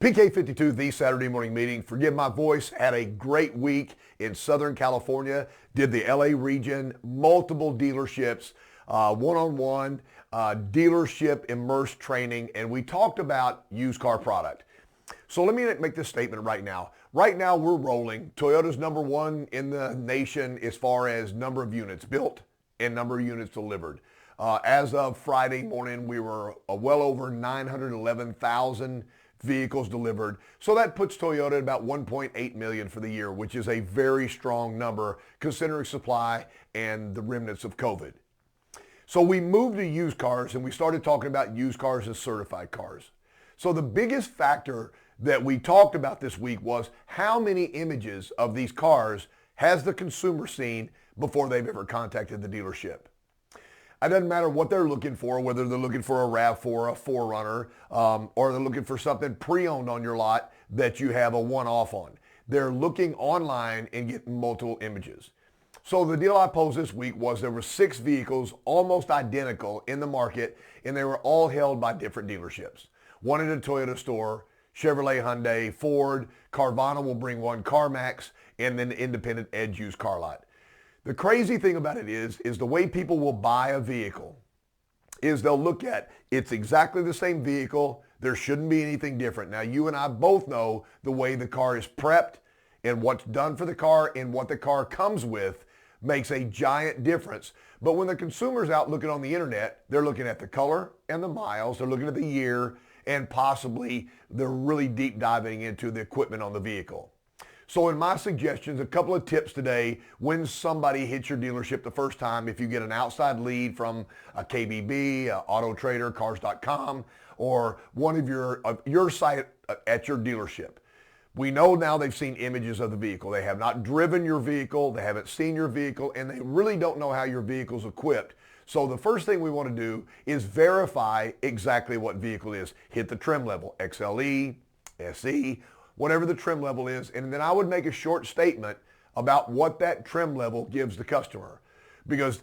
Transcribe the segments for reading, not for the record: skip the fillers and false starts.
PK52, the Saturday morning meeting. Forgive my voice. Had a great week in Southern California. Did the LA region, multiple dealerships, one-on-one, dealership immersed training, and we talked about used car product. So let me make this statement right now. Right now we're rolling. Toyota's number one in the nation as far as number of units built and number of units delivered. As of Friday morning, we were well over 911,000 vehicles delivered. So that puts Toyota at about 1.8 million for the year, which is a very strong number considering supply and the remnants of COVID. So we moved to used cars and we started talking about used cars as certified cars. So the biggest factor that we talked about this week was how many images of these cars has the consumer seen before they've ever contacted the dealership. It doesn't matter what they're looking for, whether they're looking for a RAV4, a 4Runner, or they're looking for something pre-owned on your lot that you have a one-off on. They're looking online and getting multiple images. So the deal I posed this week was there were 6 vehicles almost identical in the market, and they were all held by different dealerships. One at a Toyota store, Chevrolet, Hyundai, Ford, Carvana will bring one, CarMax, and then the independent Edge used car lot. The crazy thing about it is the way people will buy a vehicle is they'll look at it's exactly the same vehicle. There shouldn't be anything different. Now, you and I both know the way the car is prepped and what's done for the car and what the car comes with makes a giant difference. But when the consumer's out looking on the internet, they're looking at the color and the miles. They're looking at the year, and possibly they're really deep diving into the equipment on the vehicle. So in my suggestions, a couple of tips today when somebody hits your dealership the first time, if you get an outside lead from a KBB, a Auto Trader, Cars.com, or one of your site at your dealership. We know now they've seen images of the vehicle. They have not driven your vehicle, they haven't seen your vehicle, and they really don't know how your vehicle's equipped. So the first thing we want to do is verify exactly what vehicle is. Hit the trim level, XLE, SE, whatever the trim level is, and then I would make a short statement about what that trim level gives the customer. Because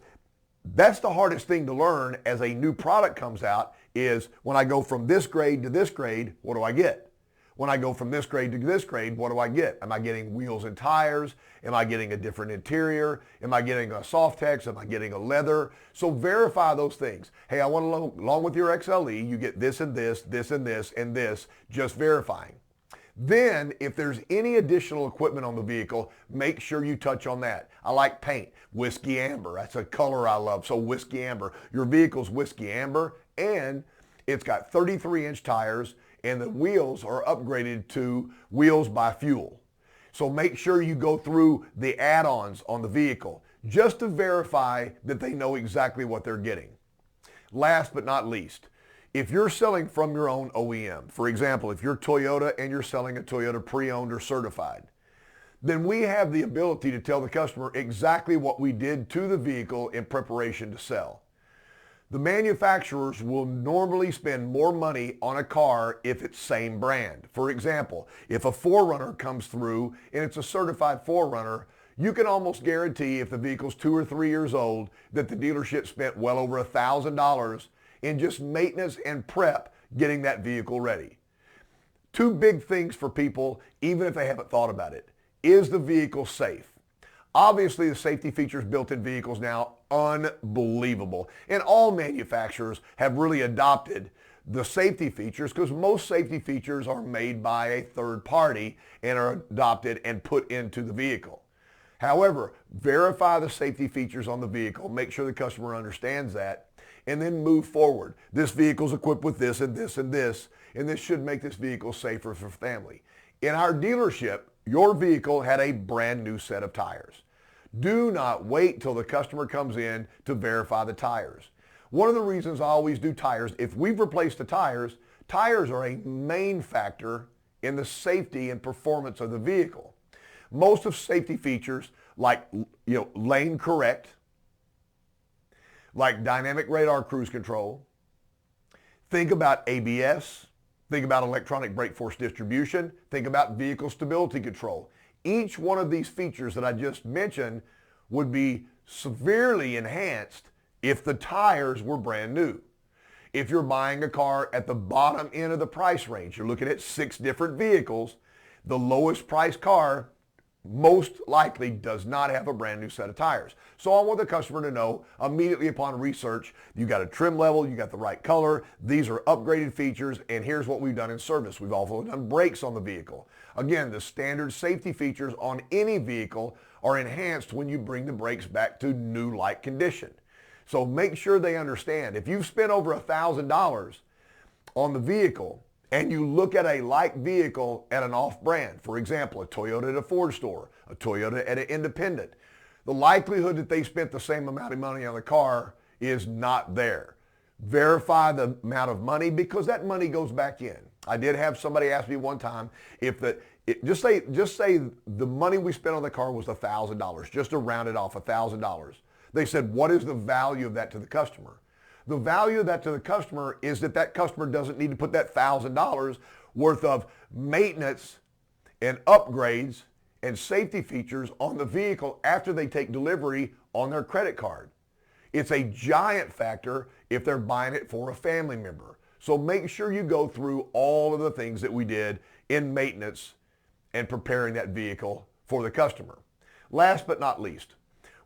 that's the hardest thing to learn as a new product comes out is when I go from this grade to this grade, what do I get? When I go from this grade to this grade, what do I get? Am I getting wheels and tires? Am I getting a different interior? Am I getting a Softex? Am I getting a leather? So verify those things. Hey, I want to, along with your XLE, you get this and this, this and this, and this, just verifying. Then, if there's any additional equipment on the vehicle, make sure you touch on that. I like paint, whiskey amber. That's a color I love, so whiskey amber. Your vehicle's whiskey amber, and it's got 33-inch tires, and the wheels are upgraded to wheels by fuel. So make sure you go through the add-ons on the vehicle just to verify that they know exactly what they're getting. Last but not least, if you're selling from your own OEM, for example, if you're Toyota and you're selling a Toyota pre-owned or certified, then we have the ability to tell the customer exactly what we did to the vehicle in preparation to sell. The manufacturers will normally spend more money on a car if it's same brand. For example, if a 4Runner comes through and it's a certified 4Runner, you can almost guarantee if the vehicle's 2 or 3 years old that the dealership spent well over $1,000 in just maintenance and prep getting that vehicle ready. 2 big things for people, even if they haven't thought about it. Is the vehicle safe? Obviously, the safety features built in vehicles now, unbelievable. And all manufacturers have really adopted the safety features because most safety features are made by a third party and are adopted and put into the vehicle. However, verify the safety features on the vehicle, make sure the customer understands that, and then move forward. This vehicle's equipped with this and this and this, and this should make this vehicle safer for family. In our dealership, your vehicle had a brand new set of tires. Do not wait till the customer comes in to verify the tires. One of the reasons I always do tires, if we've replaced the tires, tires are a main factor in the safety and performance of the vehicle. Most of safety features like lane correct, like dynamic radar cruise control, think about ABS, think about electronic brake force distribution, think about vehicle stability control. Each one of these features that I just mentioned would be severely enhanced if the tires were brand new. If you're buying a car at the bottom end of the price range, you're looking at 6 different vehicles, the lowest price car most likely does not have a brand new set of tires. So I want the customer to know immediately upon research, you got a trim level, you got the right color, these are upgraded features, and here's what we've done in service. We've also done brakes on the vehicle. Again, the standard safety features on any vehicle are enhanced when you bring the brakes back to new-like condition. So make sure they understand. If you've spent over $1,000 on the vehicle, and you look at a like vehicle at an off-brand, for example, a Toyota at a Ford store, a Toyota at an independent, the likelihood that they spent the same amount of money on the car is not there. Verify the amount of money because that money goes back in. I did have somebody ask me one time just say the money we spent on the car was $1,000, just to round it off, $1,000. They said, what is the value of that to the customer? The value of that to the customer is that customer doesn't need to put that $1,000 worth of maintenance and upgrades and safety features on the vehicle after they take delivery on their credit card. It's a giant factor if they're buying it for a family member. So make sure you go through all of the things that we did in maintenance and preparing that vehicle for the customer. Last but not least,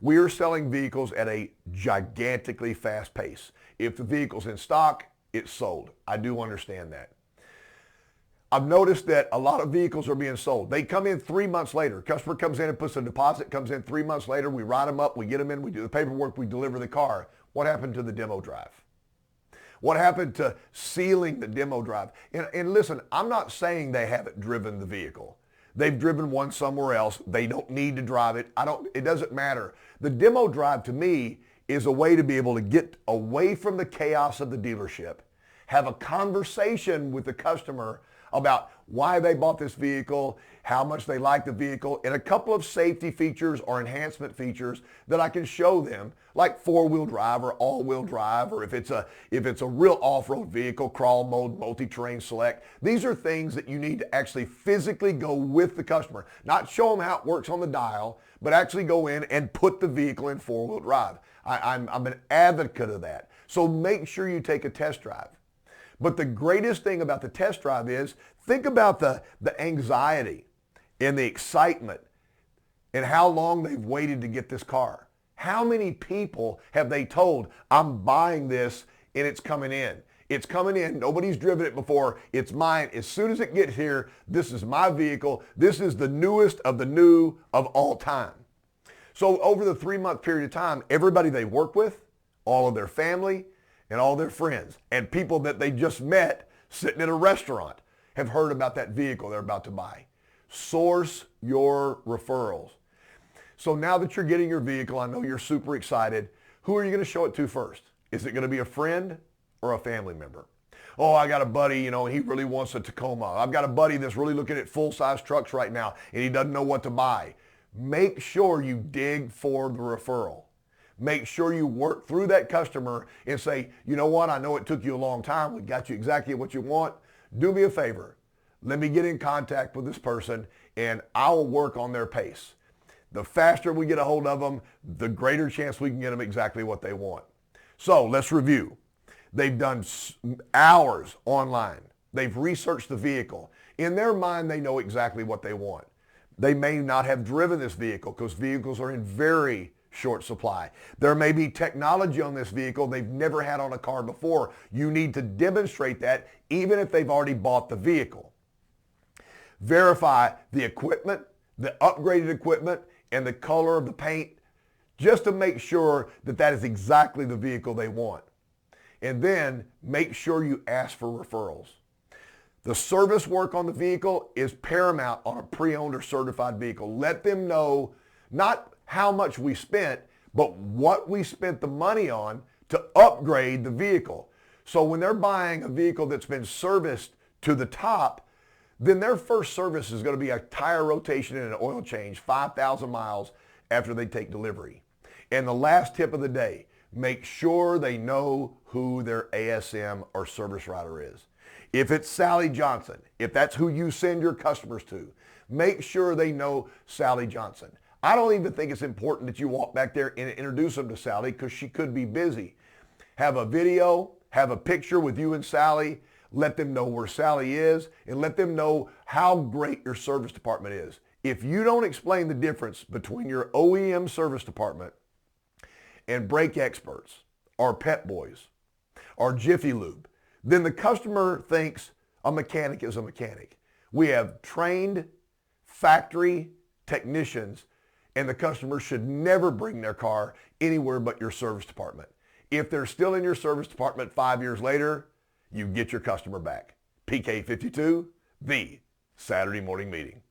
we are selling vehicles at a gigantically fast pace. If the vehicle's in stock, it's sold. I do understand that. I've noticed that a lot of vehicles are being sold. They come in 3 months later. Customer comes in and puts a deposit, comes in 3 months later. We write them up, we get them in, we do the paperwork, we deliver the car. What happened to the demo drive? What happened to sealing the demo drive? And listen, I'm not saying they haven't driven the vehicle. They've driven one somewhere else. They don't need to drive it. It doesn't matter. The demo drive to me is a way to be able to get away from the chaos of the dealership, have a conversation with the customer about why they bought this vehicle, how much they like the vehicle, and a couple of safety features or enhancement features that I can show them, like 4-wheel drive or all-wheel drive, or if it's a real off-road vehicle, crawl mode, multi-terrain select. These are things that you need to actually physically go with the customer, not show them how it works on the dial, but actually go in and put the vehicle in 4-wheel drive. I'm an advocate of that. So make sure you take a test drive. But the greatest thing about the test drive is think about the anxiety and the excitement and how long they've waited to get this car. How many people have they told, I'm buying this and it's coming in? It's coming in. Nobody's driven it before. It's mine. As soon as it gets here, this is my vehicle. This is the newest of the new of all time. So over the 3-month period of time, everybody they work with, all of their family, and all their friends and people that they just met sitting at a restaurant have heard about that vehicle they're about to buy. Source your referrals. So now that you're getting your vehicle, I know you're super excited. Who are you going to show it to first? Is it going to be a friend or a family member? Oh, I got a buddy, he really wants a Tacoma. I've got a buddy that's really looking at full-size trucks right now and he doesn't know what to buy. Make sure you dig for the referral. Make sure you work through that customer and say, you know what, I know it took you a long time. We got you exactly what you want. Do me a favor. Let me get in contact with this person and I will work on their pace. The faster we get a hold of them, the greater chance we can get them exactly what they want. So let's review. They've done hours online. They've researched the vehicle. In their mind, they know exactly what they want. They may not have driven this vehicle because vehicles are in very short supply. There may be technology on this vehicle they've never had on a car before. You need to demonstrate that even if they've already bought the vehicle. Verify the equipment, the upgraded equipment, and the color of the paint just to make sure that that is exactly the vehicle they want. And then make sure you ask for referrals. The service work on the vehicle is paramount on a pre-owned or certified vehicle. Let them know not how much we spent, but what we spent the money on to upgrade the vehicle. So when they're buying a vehicle that's been serviced to the top, then their first service is going to be a tire rotation and an oil change 5,000 miles after they take delivery. And the last tip of the day, make sure they know who their ASM or service writer is. If it's Sally Johnson, if that's who you send your customers to, make sure they know Sally Johnson. I don't even think it's important that you walk back there and introduce them to Sally because she could be busy. Have a video, have a picture with you and Sally. Let them know where Sally is and let them know how great your service department is. If you don't explain the difference between your OEM service department and brake experts or Pep Boys or Jiffy Lube, then the customer thinks a mechanic is a mechanic. We have trained factory technicians, and the customer should never bring their car anywhere but your service department. If they're still in your service department 5 years later, you get your customer back. PK52, the Saturday morning meeting.